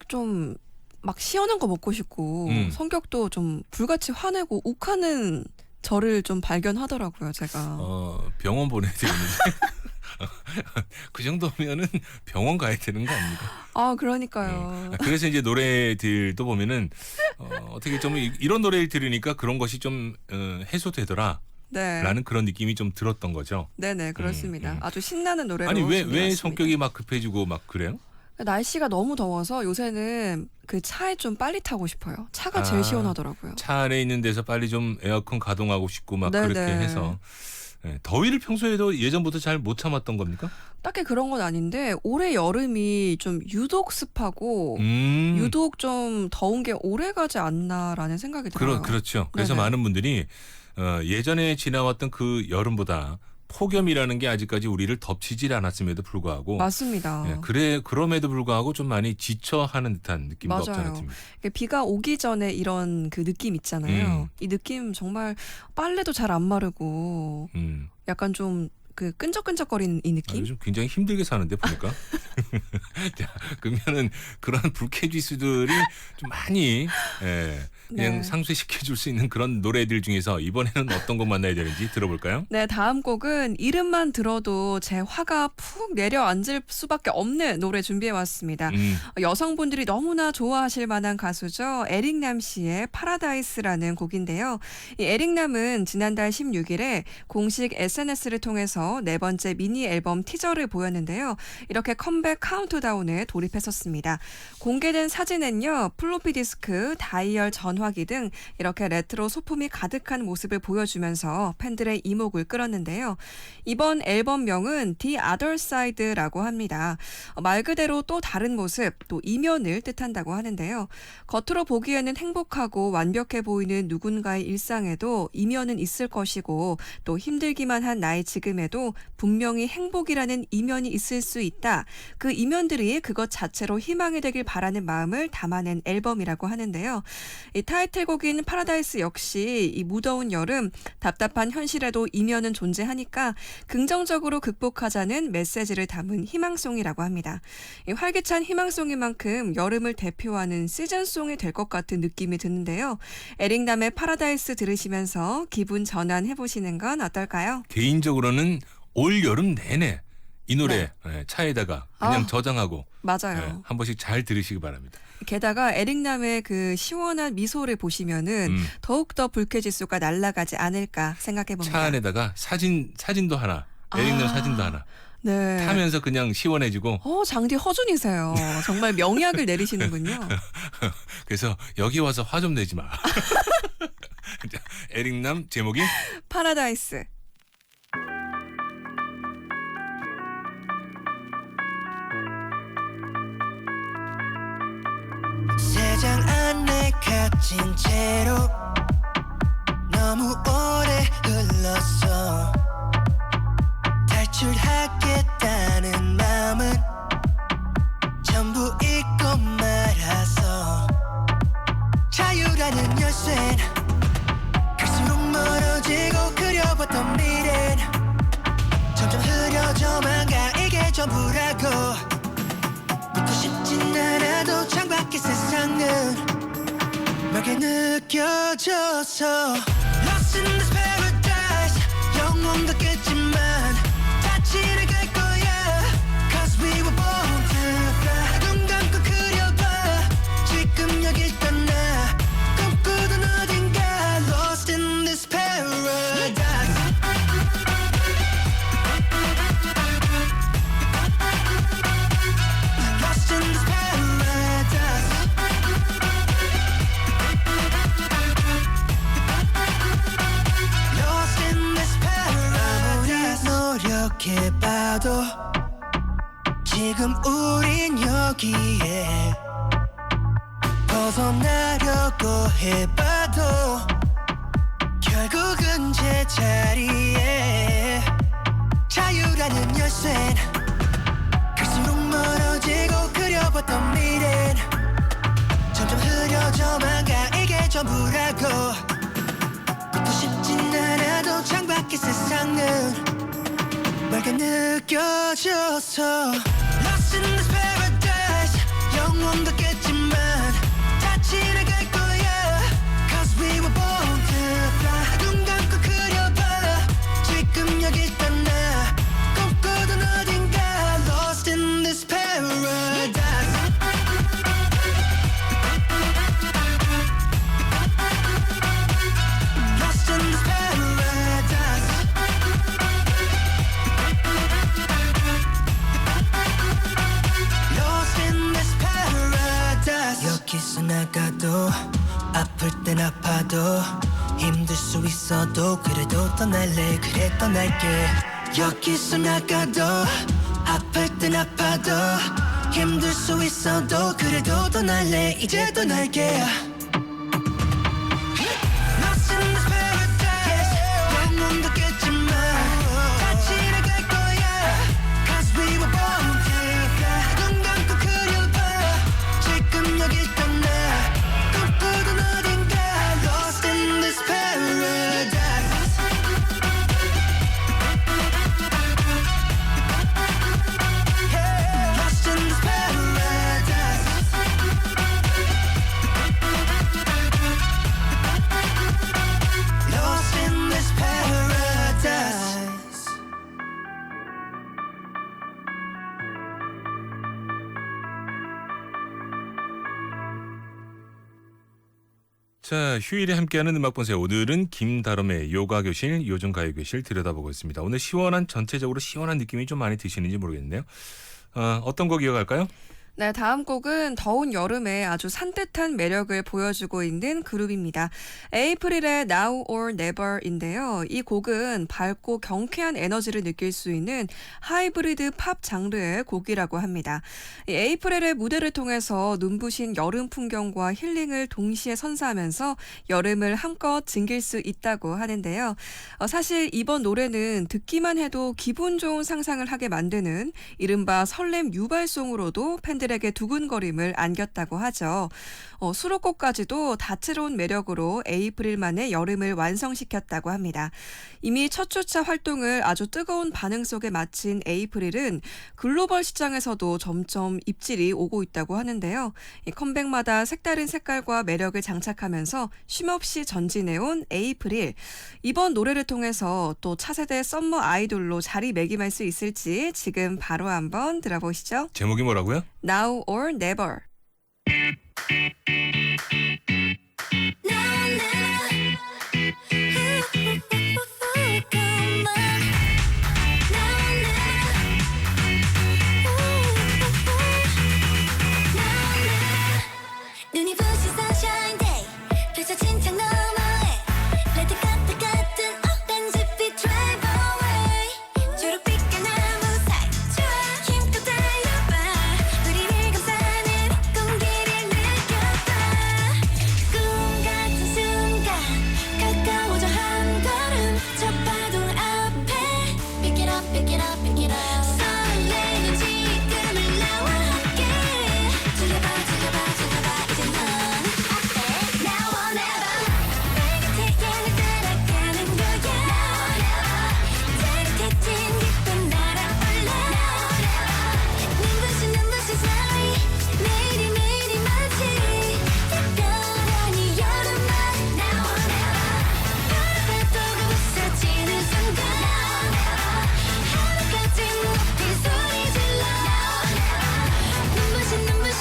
좀 막 시원한 거 먹고 싶고 성격도 좀 불같이 화내고 욱하는 저를 좀 발견하더라고요, 제가. 병원 보내야 되는데. 그 정도면은 병원 가야 되는 거 아닙니까? 아, 그러니까요. 그래서 이제 노래들도 보면은 어떻게 좀 이런 노래를 들으니까 그런 것이 좀 해소되더라. 네. 라는 그런 느낌이 좀 들었던 거죠. 네네, 그렇습니다. 아주 신나는 노래로 아니 왜 준비했습니다. 성격이 막 급해지고 막 그래요? 날씨가 너무 더워서 요새는 그 차에 좀 빨리 타고 싶어요. 차가 제일 시원하더라고요. 차 안에 있는 데서 빨리 좀 에어컨 가동하고 싶고 막 네네. 그렇게 해서. 네, 더위를 평소에도 예전부터 잘 못 참았던 겁니까? 딱히 그런 건 아닌데 올해 여름이 좀 유독 습하고 유독 좀 더운 게 오래 가지 않나라는 생각이 들어요. 그렇죠. 그래서 네네. 많은 분들이 예전에 지나왔던 그 여름보다 폭염이라는 게 아직까지 우리를 덮치질 않았음에도 불구하고 맞습니다. 그럼에도 불구하고 좀 많이 지쳐하는 듯한 느낌도 없지 맞아요. 않습니다. 비가 오기 전에 이런 그 느낌 있잖아요. 이 느낌 정말 빨래도 잘 안 마르고 약간 좀 그 끈적끈적거리는 이 느낌? 요즘 굉장히 힘들게 사는데 보니까. 자, 그러면은 그런 불쾌지수들이 좀 많이 그냥 네. 상쇄시켜줄 수 있는 그런 노래들 중에서 이번에는 어떤 곡 만나야 되는지 들어볼까요? 네, 다음 곡은 이름만 들어도 제 화가 푹 내려앉을 수밖에 없는 노래 준비해왔습니다. 여성분들이 너무나 좋아하실 만한 가수죠. 에릭남 씨의 파라다이스라는 곡인데요. 이 에릭남은 지난달 16일에 공식 SNS를 통해서 네 번째 미니 앨범 티저를 보였는데요. 이렇게 컴백 카운트다운에 돌입했었습니다. 공개된 사진엔요. 플로피 디스크, 다이얼 전화기 등 이렇게 레트로 소품이 가득한 모습을 보여주면서 팬들의 이목을 끌었는데요. 이번 앨범명은 The Other Side라고 합니다. 말 그대로 또 다른 모습, 또 이면을 뜻한다고 하는데요. 겉으로 보기에는 행복하고 완벽해 보이는 누군가의 일상에도 이면은 있을 것이고 또 힘들기만 한 나의 지금에도 분명히 행복이라는 이면이 있을 수 있다. 그 이면들이 그것 자체로 희망이 되길 바라는 마음을 담아낸 앨범이라고 하는데요. 이 타이틀곡인 파라다이스 역시 이 무더운 여름, 답답한 현실에도 이면은 존재하니까 긍정적으로 극복하자는 메시지를 담은 희망송이라고 합니다. 이 활기찬 희망송인 만큼 여름을 대표하는 시즌송이 될 것 같은 느낌이 드는데요. 에릭남의 파라다이스 들으시면서 기분 전환해보시는 건 어떨까요? 개인적으로는 올 여름 내내 이 노래 차에다가 그냥 저장하고 맞아요. 한 번씩 잘 들으시기 바랍니다. 게다가 에릭남의 그 시원한 미소를 보시면은 더욱더 불쾌지수가 날아가지 않을까 생각해봅니다. 차 안에다가 사진도 하나, 에릭남 사진도 하나 네. 타면서 그냥 시원해지고. 장디 허준이세요. 정말 명약을 내리시는군요. 그래서 여기 와서 화 좀 내지 마. 에릭남 제목이 파라다이스. 세상 안에 갇힌 채로 너무 오래 흘렀어 탈출하겠다는 마음은 잊고 말아서 자유라는 열쇠는 갈수록 멀어지고 그려봤던 미래는 점점 흐려져만 가 이게 전부라고 믿고 싶진 않아도 창밖의 세상은 맑게 느껴져서 Lost in this paradise 영원 같겠지만 다시 나갈 거야 Cause we were born to fly 눈 감고 그려봐 지금 여기 떠나 꿈꾸던 어딘가 Lost in this paradise Lost in this paradise Lost in this paradise 아무리 노력해봐도 지금 우린 여기에 벗어나려고 해봐도 결국은 제자리에 자유라는 열쇠는 갈수록 멀어지고 그려봤던 미래는 점점 흐려져만 가 이게 전부라고 믿고 싶진 않아도 창밖의 세상은 맑게 느껴져서 Lost in this paradise 영원 같겠지만 다시 나갈 거야 Cause we were born to fly 눈 감고 그려봐 지금 여기 떠나 꿈꾸던 어딘가 Lost in this paradise Lost in this paradise Lost in this paradise 여기서 나가도 아플 땐 아파도 힘들 수 있어도 그래도 떠날래 그래 떠날게 여기서 나가도 아플 땐 아파도 힘들 수 있어도 그래도 떠날래 이제 떠날게 Lost in this paradise 영원 같겠지만 다시 나갈 거야 Cause we were born to fly 눈 감고 그려봐 지금 여기 떠나 꿈꾸던 어딘가 Lost in this paradise Lost in this paradise Lost in this paradise 자, 휴일에 함께하는 음악본색 오늘은 김다롬의 요가교실, 요즘가요교실 들여다보고 있습니다. 오늘 전체적으로 시원한 느낌이 좀 많이 드시는지 모르겠네요. 어떤 곡 이어갈까요? 네, 다음 곡은 더운 여름에 아주 산뜻한 매력을 보여주고 있는 그룹입니다. 에이프릴의 Now or Never인데요. 이 곡은 밝고 경쾌한 에너지를 느낄 수 있는 하이브리드 팝 장르의 곡이라고 합니다. 이 에이프릴의 무대를 통해서 눈부신 여름 풍경과 힐링을 동시에 선사하면서 여름을 한껏 즐길 수 있다고 하는데요. 사실 이번 노래는 듣기만 해도 기분 좋은 상상을 하게 만드는 이른바 설렘 유발송으로도 팬들에게 두근거림을 안겼다고 하죠. 수록곡까지도 다채로운 매력으로 에이프릴만의 여름을 완성시켰다고 합니다. 이미 첫 주차 활동을 아주 뜨거운 반응 속에 마친 에이프릴은 글로벌 시장에서도 점점 입질이 오고 있다고 하는데요. 이 컴백마다 색다른 색깔과 매력을 장착하면서 쉼없이 전진해온 에이프릴. 이번 노래를 통해서 또 차세대 썸머 아이돌로 자리매김할 수 있을지 지금 바로 한번 들어보시죠. 제목이 뭐라고요? Now or Never. 눈이 부신 sunshine day 펼쳐진 창 너머에 레드 카펫 같은 오렌지빛 drive away 초록빛깔 나무 사이 좋아 힘껏 달려봐 우리를 감싸는 공기를 느껴봐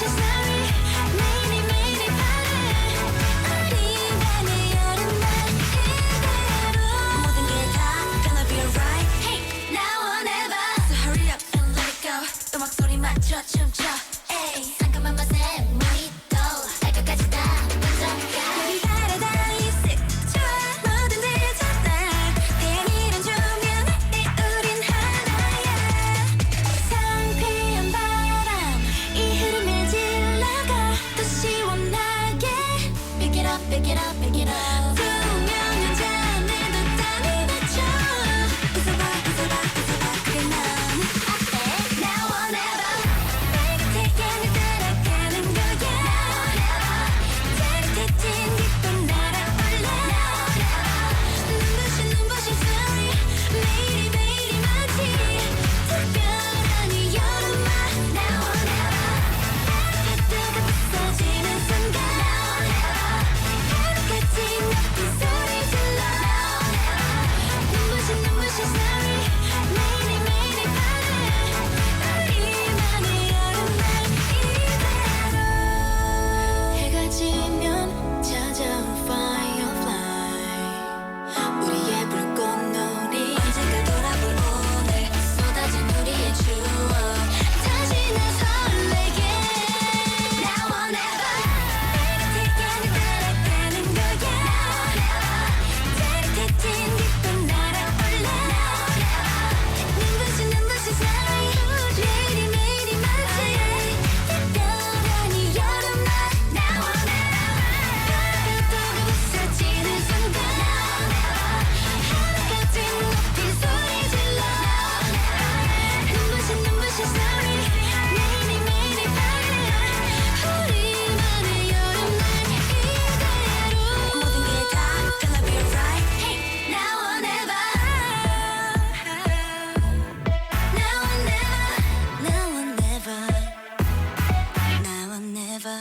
눈부신 sorry 매일매일이 바래 우리 밤의 여름날 그대로 모든 게 다 gonna be alright Hey now or never So hurry up and let it go 또 목소리 맞춰 춤춰 Ay 상큼한 맛에 모히또 알 것까지 다 먼저 우리 바라다 이색 좋아 뭐든 되잖아 내일은 조명해 우린 하나야 상쾌한 바람 이 흐름을 질러가 또 시원하게 Pick it up pick it up pick it up 투명한 잔에도 땀이 맺혀 웃어봐 웃어봐 웃어봐 그래 넌 어때 Now or never 빨갛게 날 따라가는 거야 짜릿해진 기쁜 날아올라 눈부신 sorry 매일이 매일이 마치 특별한 이 여름아 Now or never 하루가 뜨겁어지는 순간 하루같이 높이 소리 질러 눈부신 sorry 매일이 매일이 바래 우리만의 여름날 이대로 해가 지면 찾아온 firefly 우리의 불꽃놀이 언젠가 돌아볼 오늘 쏟아진 우리의 추억 다시 날 설레게 Now or never 빨갛게 날 따라가는 거야 짜릿해진 기쁜 날아올라 눈부신 sorry 매일이 매일이 마치 특별한 이 여름날 Now or never 뜨거워지는 순간 하루같이 높이 소리 질러 눈부신 sorry 매일이 매일이 바래 우리만의 여름날 이대로 모든 게 다 gonna be alright Hey now or never Now or never Now or never Now or never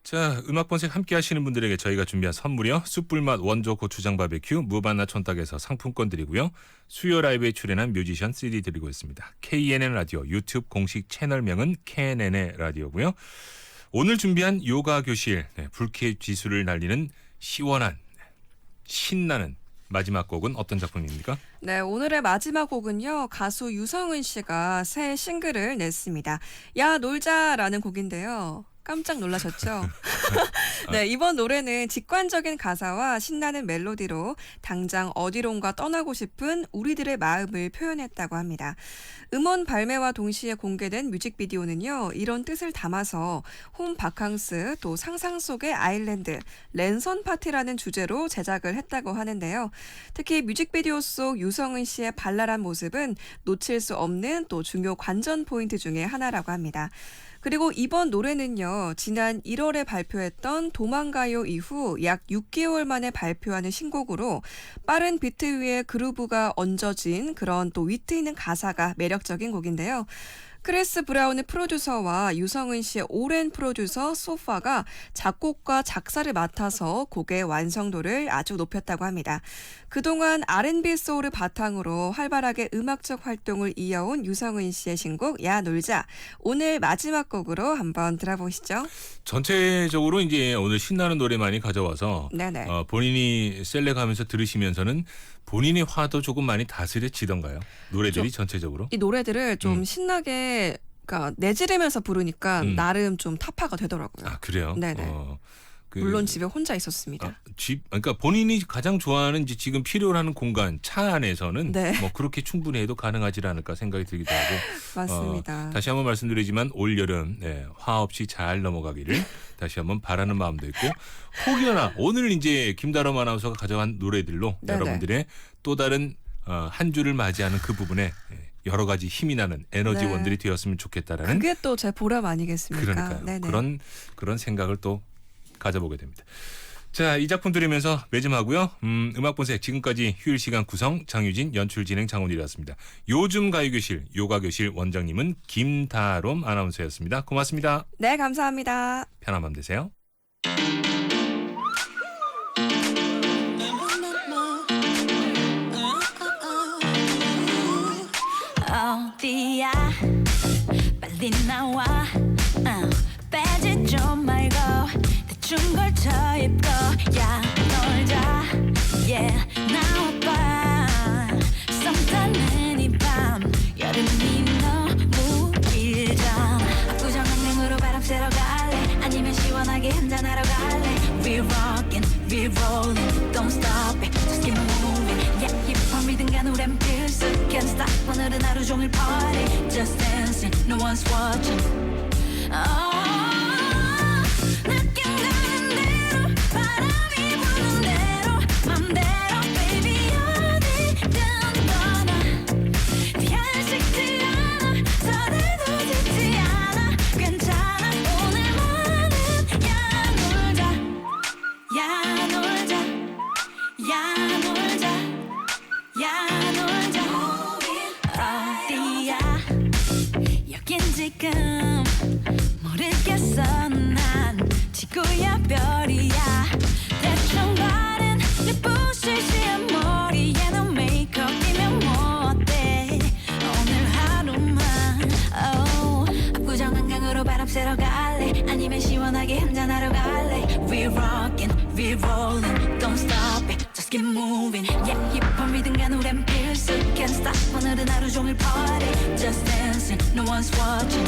자, 음악 본색 함께 하시는 분들에게 저희가 준비한 선물이요. 숯불맛 원조 고추장 바베큐 무반나 촌닭에서 상품권 드리고요. 수요 라이브에 출연한 뮤지션 CD 드리고 있습니다. KNN 라디오 유튜브 공식 채널명은 KNN의 라디오고요. 오늘 준비한 요가 교실, 불쾌 지수를 날리는 시원한 신나는 마지막 곡은 어떤 작품입니까? 네, 오늘의 마지막 곡은요. 가수 유성은 씨가 새 싱글을 냈습니다. 야 놀자라는 곡인데요. 깜짝 놀라셨죠? 네, 이번 노래는 직관적인 가사와 신나는 멜로디로 당장 어디론가 떠나고 싶은 우리들의 마음을 표현했다고 합니다. 음원 발매와 동시에 공개된 뮤직비디오는요. 이런 뜻을 담아서 홈 바캉스 또 상상 속의 아일랜드 랜선 파티라는 주제로 제작을 했다고 하는데요. 특히 뮤직비디오 속 유성은 씨의 발랄한 모습은 놓칠 수 없는 또 중요 관전 포인트 중에 하나라고 합니다. 그리고 이번 노래는요. 지난 1월에 발표했던 도망가요 이후 약 6개월 만에 발표하는 신곡으로 빠른 비트 위에 그루브가 얹어진 그런 또 위트 있는 가사가 매력적인 곡인데요. 크리스 브라운의 프로듀서와 유성은 씨의 오랜 프로듀서 소파가 작곡과 작사를 맡아서 곡의 완성도를 아주 높였다고 합니다. 그동안 R&B 소울을 바탕으로 활발하게 음악적 활동을 이어온 유성은 씨의 신곡 야 놀자. 오늘 마지막 곡으로 한번 들어보시죠. 전체적으로 이제 오늘 신나는 노래 많이 가져와서 네네. 본인이 셀렉하면서 들으시면서는 본인의 화도 조금 많이 다스려지던가요? 노래들이 전체적으로? 이 노래들을 좀 신나게 그러니까 내지르면서 부르니까 나름 좀 타파가 되더라고요. 아 그래요? 네네. 물론 집에 혼자 있었습니다. 그러니까 본인이 가장 좋아하는 이제 지금 필요로 하는 공간 차 안에서는 네. 뭐 그렇게 충분히 해도 가능하지 않을까 생각이 들기도 하고. 맞습니다. 다시 한번 말씀드리지만 올 여름 화 없이 잘 넘어가기를 다시 한번 바라는 마음도 있고 혹여나 오늘 이제 김다롬 아나운서가 가져간 노래들로 네네. 여러분들의 또 다른 한 주를 맞이하는 그 부분에 여러 가지 힘이 나는 에너지원들이 되었으면 좋겠다라는. 그게 또 제 보람 아니겠습니까? 그러니까요. 네네. 그런 생각을 또 가져보게 됩니다. 자, 이 작품 들으면서 매짐하고요. 음악 본색 지금까지 휴일 시간 구성 장유진, 연출 진행 장훈일이었습니다. 요즘 가요교실 요가교실 원장님은 김다롬 아나운서였습니다. 고맙습니다. 네, 감사합니다. 편한 밤 되세요. 어디야 빨리 나와 시원하게 한잔하러 갈래. We're rockin', we're rollin', don't stop it, just keep moving. Yeah, 힙합이든가 노래는 필수. Can't stop, 오늘은 하루 종일 party. Just dancing, no one's watching. 느낌 가는 대로, 바람이 부는 대로, 맘대로, baby 어디든 떠나. 현식지 않아, 서두르지 않아. 괜찮아, 오늘만은 야 놀자, 야 놀자, 야 놀자, 야 놀자. 어디야? 여긴 지금 모르겠어. 난 지구야 별이야. 대충 바른 내 부시시한 머리에 너 메이크업이면 뭐 어때? 오늘 하루만 압구정 한강으로 바람 쐬러 갈래? 아니면 시원하게 한잔하러 갈래? We're rockin', we're rollin', don't stop it, just keep moving. Yeah, 힙합이든가 노래는 필수. Can't stop, 오늘은 하루 종일 party. Just dancing, no one's watching.